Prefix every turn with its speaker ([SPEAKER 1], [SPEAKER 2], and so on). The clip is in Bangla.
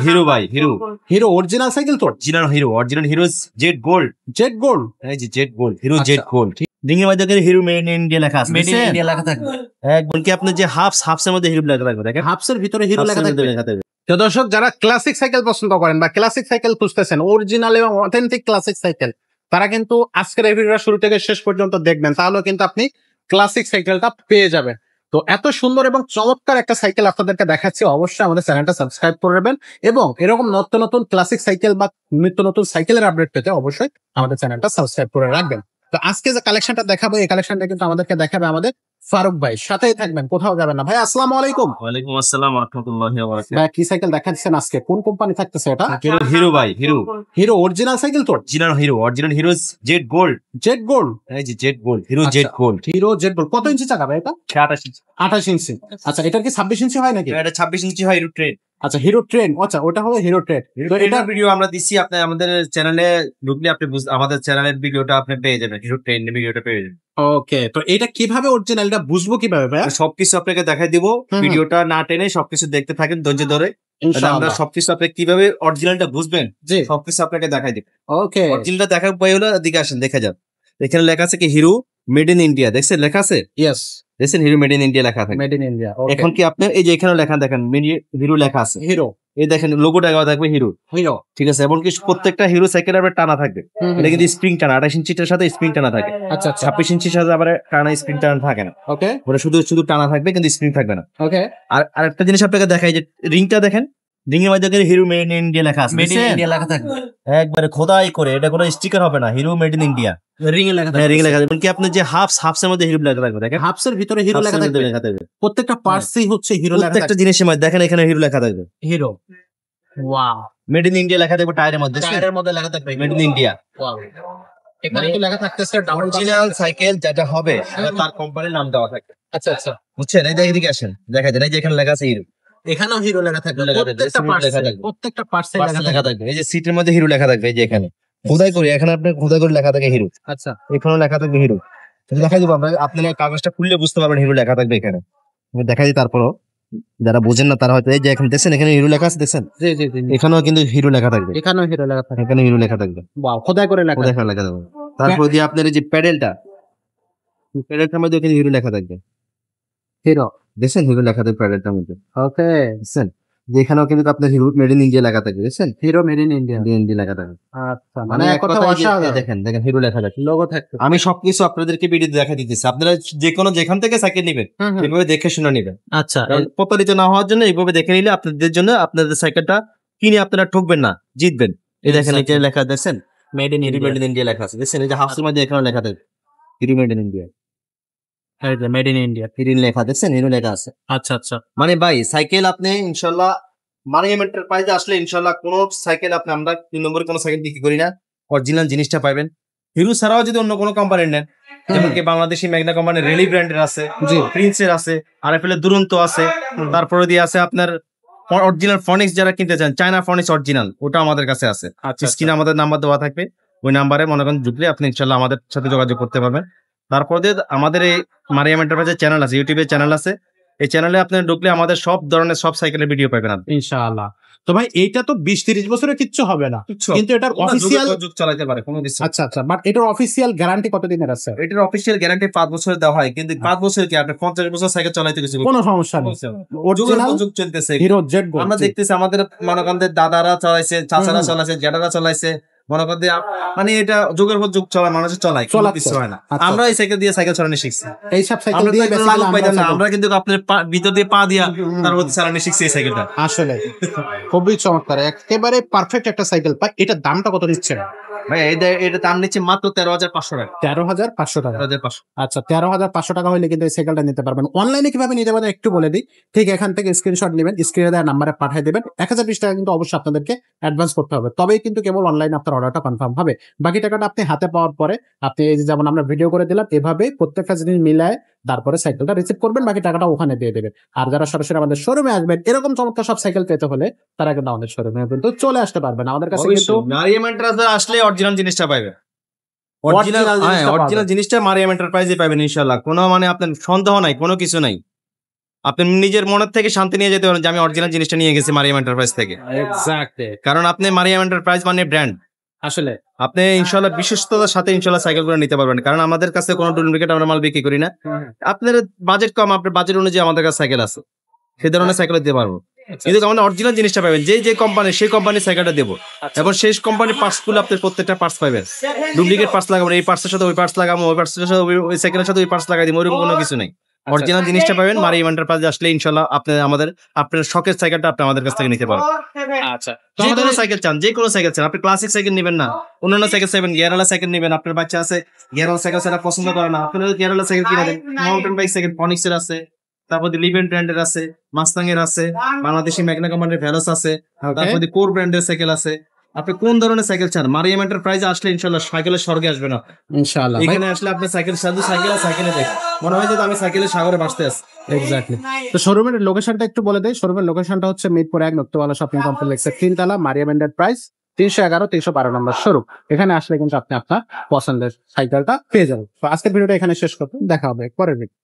[SPEAKER 1] হিরো ভাই, হিরো
[SPEAKER 2] হিরো অরিজিনাল সাইকেল তো?
[SPEAKER 1] Original Hero Z gold.
[SPEAKER 2] Z gold,
[SPEAKER 1] এই যে Z gold, Hero Z gold. ডিঙের মধ্যে হিরো মেড ইন ইন্ডিয়া লেখা আছে,
[SPEAKER 3] মেড ইন ইন্ডিয়া লেখা থাকবে
[SPEAKER 1] একদম কি আপনার যে হাফসের মধ্যে হিরো লেখা থাকবে, দেখেন
[SPEAKER 2] হাফসের ভিতরে হিরো লেখা থাকবে।
[SPEAKER 1] থাকবে।
[SPEAKER 2] তো দর্শক, যারা ক্লাসিক সাইকেল পছন্দ করেন বা ক্লাসিক সাইকেল খুঁজতেছেন, অরিজিনাল এবং অথেন্টিক ক্লাসিক সাইকেল, তারা কিন্তু আজকের এই ভিডিওটা শুরু থেকে শেষ পর্যন্ত দেখবেন, তাহলে কিন্তু আপনি ক্লাসিক সাইকেলটা পেয়ে যাবেন। তো এত সুন্দর এবং চমৎকার একটা সাইকেল আপনাদেরকে দেখাচ্ছি, অবশ্যই আমাদের চ্যানেলটা সাবস্ক্রাইব করবেন এবং এরকম নতুন নতুন ক্লাসিক সাইকেল বা নিত্য নতুন সাইকেলের আপডেট পেতে অবশ্যই আমাদের চ্যানেলটা সাবস্ক্রাইব করে রাখবেন। তো আজকে যে কালেকশনটা দেখাবো, এই কালেকশনটা কিন্তু আমাদেরকে দেখাবে আমাদের ফারুক ভাই, সাথেই থাকবেন, কোথাও যাবেন না। ভাই আসসালামু আলাইকুম।
[SPEAKER 1] ওয়ালাইকুম আসসালাম ওয়া রাহমাতুল্লাহি ওয়া বারাকাতুহু।
[SPEAKER 2] ভাই কি সাইকেল দেখাচ্ছেন আজকে, কোন কোম্পানি থাকতেছে এটা?
[SPEAKER 1] হিরো ভাই,
[SPEAKER 2] হিরো অরিজিনাল সাইকেল তো?
[SPEAKER 1] Original Hero Z gold.
[SPEAKER 2] Z gold,
[SPEAKER 1] এই যে Z gold, Hero Z gold.
[SPEAKER 2] Hero Z gold. কত ইঞ্চি চাকা ভাই এটা?
[SPEAKER 1] 28 ইঞ্চি।
[SPEAKER 2] 28 ইঞ্চি। আচ্ছা, এটার কি 26 ইঞ্চি হয় নাকি?
[SPEAKER 1] এটা 26 ইঞ্চি হয়, হিরো ট্রেন।
[SPEAKER 2] আচ্ছা, হিরো ট্রেন। আচ্ছা, ওটা হবে হিরো ট্রেন। তো
[SPEAKER 1] এটা ভিডিও আমরা দিছি, আপনি আমাদের চ্যানেলে ঢুকলে আপনি আমাদের চ্যানেলের ভিডিওটা আপনি পেয়ে যাবেন, হিরো ট্রেন ভিডিওটা পেয়ে যাবেন।
[SPEAKER 2] ওকে, তো এটা কিভাবে অরিজিনাল, এটা বুঝবো কিভাবে ভাই?
[SPEAKER 1] সবকিছু আপনাকে দেখাই দিব, ভিডিওটা না টেনে সবকিছু দেখতে থাকেন ধৈর্য ধরে। আমরা সবকিছু আপনি কিভাবে অরিজিনালটা বুঝবেন সবকিছু আপনাকে দেখাই দিব।
[SPEAKER 2] ওকে,
[SPEAKER 1] অরিজিনালটা দেখার পরে হলো এদিকে আসেন, দেখা যান। এখানে লেখা আছে কি হিরো মেড ইন ইন্ডিয়া, দেখছেন লেখা আছে?
[SPEAKER 2] ইয়েস,
[SPEAKER 1] দেখছেন হিরো মেড ইন ইন্ডিয়া লেখা থাকে,
[SPEAKER 2] মেড ইন ইন্ডিয়া।
[SPEAKER 1] এখন কি আপনার এই যে এখানে লেখা দেখেন হিরো লেখা আছে,
[SPEAKER 2] হিরো,
[SPEAKER 1] এই দেখেন লোগোটা দেওয়া থাকবে হিরো।
[SPEAKER 2] হিরো,
[SPEAKER 1] ঠিক আছে, এবং কি প্রত্যেকটা হিরো সাইকেল আবার টানা থাকবে, এটা কিন্তু স্প্রিং টানা, 28 ইঞ্চিটার সাথে স্প্রিং টানা থাকে।
[SPEAKER 2] আচ্ছা,
[SPEAKER 1] 26 ইঞ্চির সাথে আবার টানা স্প্রিং টানা থাকে না।
[SPEAKER 2] ওকে,
[SPEAKER 1] ওটা শুধু শুধু টানা থাকবে কিন্তু স্প্রিং থাকবে না।
[SPEAKER 2] ওকে।
[SPEAKER 1] আর আরেকটা জিনিস আপনাকে দেখাই, যে রিংটা দেখেন, রিংয়ের মধ্যে হিরো মেড ইন ইন্ডিয়া লেখা আছে,
[SPEAKER 3] মেড ইন ইন্ডিয়া লেখা থাকবে
[SPEAKER 1] একবারে খোদাই করে, এটা কোনো স্টিকার হবে না, Hero made in India
[SPEAKER 3] ring এ লেখা
[SPEAKER 1] রিং
[SPEAKER 3] থাকবে।
[SPEAKER 1] লেখা থাকবে। কি আপনার যে হাফসের মধ্যে হিরো লেখা থাকবে, দেখেন
[SPEAKER 2] হাফসের ভিতরে হিরো লেখা থাকবে। প্রত্যেকটা পার্টসই হচ্ছে হিরো লেখা
[SPEAKER 1] প্রত্যেকটা
[SPEAKER 2] থাকবে।
[SPEAKER 1] জিনিসের মধ্যে দেখেন এখানে হিরো লেখা থাকবে,
[SPEAKER 2] hero. Wow,
[SPEAKER 1] made in India লেখা থাকবে টায়ারের মধ্যে,
[SPEAKER 2] টায়ারের মধ্যে লেখা থাকবে
[SPEAKER 1] মেড ইন ইন্ডিয়া।
[SPEAKER 2] ওয়াও, এখানে কি লেখা থাকতেছে?
[SPEAKER 1] অরিজিনাল সাইকেল যেটা হবে তার কোম্পানির নাম দেওয়া থাকে।
[SPEAKER 2] আচ্ছা, আচ্ছা,
[SPEAKER 1] বুঝছেন? এই এদিকে আসেন, দেখা যায় এই যে এখানে লেখা আছে হিরো,
[SPEAKER 2] এখানেও হিরো লেখা থাকবে। প্রত্যেকটা পার্টসে
[SPEAKER 1] লেখা থাকবে। এই যে সিটের মধ্যে হিরো লেখা থাকবে, এই যে এখানে খোদাই করে, এখানে আপনার খোদাই করে লেখা থাকে হিরো।
[SPEAKER 2] আচ্ছা,
[SPEAKER 1] এখানেও লেখা থাকবে হিরো। দেখা দিব আমরা, আপনারা কাগজটা খুললে বুঝতে পারবেন হিরো লেখা থাকবে এখানে। আমি দেখাই দিই, তারপরও যারা বোঝেন না তারা হয়তো এই যে এখানে দেখছেন, এখানে হিরো লেখা আছে, দেখছেন?
[SPEAKER 2] জি জি জি,
[SPEAKER 1] এখানেও কিন্তু হিরো লেখা থাকবে,
[SPEAKER 2] এখানেও হিরো লেখা থাকবে।
[SPEAKER 1] এখানে হিরো লেখা থাকবে,
[SPEAKER 2] ওয়াও, খোদাই করে লেখা।
[SPEAKER 1] খোদাই করে লেখা থাকবে। তারপর দিয়ে আপনার এই যে প্যাডেলটার মধ্যে এখানে হিরো লেখা থাকবে,
[SPEAKER 2] হিরো।
[SPEAKER 1] দেখছেন হিরো লেখা থাকবে প্যাডেলটার মধ্যে।
[SPEAKER 2] ওকে,
[SPEAKER 1] দেখছেন যেখানেও কিন্তু আপনার হিরো মেড ইন ইন্ডিয়া লেখা থাকবে, দেখছেন?
[SPEAKER 2] Hero made in India,
[SPEAKER 1] India লেখা থাকবে।
[SPEAKER 2] আচ্ছা, মানে এক কথা অসাধারণ।
[SPEAKER 1] দেখেন হিরো লেখা থাকবে,
[SPEAKER 2] লোগো থাকবে।
[SPEAKER 1] আমি সবকিছু আপনাদেরকে ভিডিও দেখা দিতেছি, আপনারা যে কোনো যেখান থেকে সাইকেল নেবেন এইভাবে দেখে শুনে নেবেন।
[SPEAKER 2] আচ্ছা,
[SPEAKER 1] প্রতারিত না হওয়ার জন্য এইভাবে দেখে নিলে আপনাদের জন্য, আপনাদের সাইকেলটা কিনে আপনারা ঠকবেন না, জিতবেন। এই দেখেন এটা লেখা, দেখছেন
[SPEAKER 2] made in
[SPEAKER 1] hero made in India লেখা আছে, দেখছেন? এই যে হাফসের মধ্যে এখানে লেখা থাকবে hero made in India,
[SPEAKER 2] made in India,
[SPEAKER 1] hero লেখা, দেখছেন হিরো লেখা আছে।
[SPEAKER 2] আচ্ছা, আচ্ছা।
[SPEAKER 1] মানে ভাই সাইকেল আপনি ইনশাল্লাহ মার্কেটের প্রাইসে আসলে ইনশাল্লাহ কোন সাইকেল আপনি, আমরা 3 নম্বরে কোনো সাইকেল বিক্রি করি না, অরিজিনাল জিনিসটা পাবেন। হিরো ছাড়াও যদি অন্য কোনো কোম্পানির নেন, যেমন কি বাংলাদেশি ম্যাগনা কোম্পানির রেলি ব্র্যান্ডের আছে, প্রিন্সের আছে, আরএফএল এর দুরন্ত আছে, তারপরে দিয়ে আছে আপনার অরিজিনাল ফনিক্স, যারা কিনতে চান চায়না ফনিক্স অরিজিনাল, ওটা আমাদের কাছে আছে। স্ক্রিনে আমাদের নাম্বার দেওয়া থাকবে, ওই নাম্বারে মনে করেন ঢুকলে আপনি ইনশাল্লাহ আমাদের সাথে যোগাযোগ করতে পারবেন। তারপরে আমাদের এই মারিয়াম এন্টারপ্রাইজের চ্যানেল আছে, ইউটিউবে চ্যানেল আছে, এই চ্যানেলে আপনি ঢুকলে আমাদের সব ধরনের সব সাইকেলের ভিডিও পাবেন
[SPEAKER 2] ইনশাআল্লাহ। তো ভাই এইটা তো 20-30 বছরের কিচ্ছু হবে না, কিন্তু এটার অফিসিয়াল
[SPEAKER 1] যুগ চালাতে পারে কোনো কিছু।
[SPEAKER 2] আচ্ছা, আচ্ছা, বাট এটার অফিসিয়াল গ্যারান্টি কতদিনের আছে?
[SPEAKER 1] এটার অফিসিয়াল গ্যারান্টি 5 বছরের দেওয়া হয়, কিন্তু 5 বছর কি আপনি 50 বছর সাইকেল চালাইতে কিছু
[SPEAKER 2] কোনো সমস্যা নেই।
[SPEAKER 1] অরিজিনাল যুগ চলতেছে,
[SPEAKER 2] হিরো জেড গোল্ড
[SPEAKER 1] আমরা দেখতেছি আমাদের মনোকান্তের দাদারা চালাইছে, চাচারা চালাইছে, জ্যাঠারা চালাইছে, মনে করতে মানে এটা যুগের পর যুগ চলা, মানুষের চলায় কোনো কিছু হয় না। আমরা এই সাইকেল দিয়ে সাইকেল চালানো শিখছি,
[SPEAKER 2] এই সব সাইকেল দিয়ে
[SPEAKER 1] আমরা কিন্তু আপনার ভিতর দিয়ে পা দিয়া তার মধ্যে চালানো শিখছি এই সাইকেলটা।
[SPEAKER 2] আসলে খুবই চমৎকার, একেবারে পারফেক্ট একটা সাইকেল। এটার দামটা কত দিচ্ছে
[SPEAKER 1] ভাই? এটা দাম নিচ্ছে মাত্র 13,500 টাকা।
[SPEAKER 2] 13,500 টাকা?
[SPEAKER 1] 13,500।
[SPEAKER 2] আচ্ছা, 13,500 টাকা হলে কিন্তু এই সাইকেলটা নিতে পারবেন। অনলাইনে কিভাবে নিতে পারবেন একটু বলে দিই। ঠিক এখান থেকে স্ক্রিনশট নেবেন, স্ক্রিনে দেওয়া নাম্বারে পাঠিয়ে দেবেন। 1020 টাকা কিন্তু অবশ্যই আপনাদেরকে অ্যাডভান্স করতে হবে, তবেই কিন্তু কেবল অনলাইনে আপনার অর্ডারটা কনফার্ম হবে। বাকি টাকাটা আপনি হাতে পাওয়ার পরে আপনি এই যে যেমন আমরা ভিডিও করে দিলাম, এভাবে প্রত্যেকটা জিনিস মিলায় তারপরে সাইকেলটা রিসিভ করবেন, বাকি টাকাটা ওখানে দিয়ে দেবেন। আর যারা সরাসরি আমাদের শোরুমে আসবেন, এরকম চমৎকার সব সাইকেল পেতে হলে তারা কিন্তু আমাদের শোরুমে কিন্তু চলে আসতে পারবেন। আমাদের কাছে কিন্তু
[SPEAKER 1] মারিয়াম এন্টারপ্রাইজে আসলে অরিজিনাল জিনিসটা পাবেন, অরিজিনাল জিনিসটা মারিয়াম এন্টারপ্রাইজে পাবেন ইনশাআল্লাহ। কোনো মানে আপনার সন্দেহ নাই, কোনো কিছু নাই। আপনি নিজের মনের থেকে শান্তি নিয়ে যেতে পারেন যে আমি অরিজিনাল জিনিসটা নিয়ে গেছি মারিয়াম এন্টারপ্রাইজ থেকে।
[SPEAKER 2] এক্স্যাক্টলি,
[SPEAKER 1] কারণ আপনি মারিয়াম এন্টারপ্রাইজ মানে ব্র্যান্ড,
[SPEAKER 2] আসলে
[SPEAKER 1] আপনি ইনশাল্লাহ বিশ্বস্ততার সাথে ইনশাল্লাহ সাইকেল করে নিতে পারবেন। কারণ আমাদের কাছে কোনো ডুপ্লিকেট আমরা মাল বিক্রি করি না। আপনার বাজেট কম, আপনার বাজেট অনুযায়ী আমাদের কাছে সাইকেল আছে, সেই ধরনের সাইকেল দিতে পারবো। কিন্তু আমরা অরিজিনাল জিনিসটা পাবেন, যে কোম্পানি সেই কোম্পানির সাইকেলটা দেবো, এবং সেই কোম্পানির পার্টস গুলো আপনি প্রত্যেকটা পার্টস পাবেন। ডুপ্লিকেট পার্টস লাগাবো, এই পার্টসের সাথে ওই পার্টস লাগাবো, ওই পার্টসের সাথে ওই সাইকেলের সাথে ওই পার্টস লাগাই দিব, ওইরকম কোনো কিছু নেই। অরিজিনাল জিনিসটা পাবেন মারিয়াম এন্টারপ্রাইজে আসলে ইনশাল্লাহ আপনি আপনার শখের সাইকেলটা আপনি আমাদের কাছ থেকে নিতে পারবেন।
[SPEAKER 2] আচ্ছা,
[SPEAKER 1] যে কোনো সাইকেল চান, যে কোনো সাইকেল চান, আপনি ক্লাসিক সাইকেল নেবেন না, অন্যান্য সাইকেল চাইবেন, গিয়ারওয়ালা সাইকেল নেবেন, আপনার বাচ্চা আছে গিয়ারওয়ালা সাইকেল সেটা পছন্দ করে না, আপনার গিয়ারওয়ালা সাইকেল কিনে দেন। মাউন্টেন বাইক সাইকেল ফনিক্সের আছে, তারপর লিভেন ব্র্যান্ডের আছে, মাস্তাং এর আছে, বাংলাদেশি ম্যাগনা কোম্পানির ভ্যালোস আছে, তারপর কোর ব্র্যান্ডের সাইকেল আছে। আপনি কোন ধরনের সাইকেল চান, মারিয়াম এন্টারপ্রাইজে আসলে ইনশাল্লাহ সাইকেলের স্বর্গে আসবেন।
[SPEAKER 2] ইনশাআল্লাহ
[SPEAKER 1] এখানে আসলে আপনি সাইকেল শুধু সাইকেলে দেখেন, মনে হয় যে আমি সাইকেলের সাগরে ভাসতে আছি।
[SPEAKER 2] এক্স্যাক্টলি। তো শোরুমের লোকেশনটা একটু বলে দেই। শোরুমের লোকেশনটা হচ্ছে মিরপুর 1 নক্তওয়ালা শপিং কমপ্লেক্সের 3 তলা, মারিয়াম এন্টারপ্রাইজ, 311-312 নম্বর শোরুম। এখানে আসলে কিন্তু আপনি আপনার পছন্দের সাইকেলটা পেয়ে যাবেন। তো আজকের ভিডিওটা এখানে শেষ করবো, দেখা হবে পরের ভিডিও।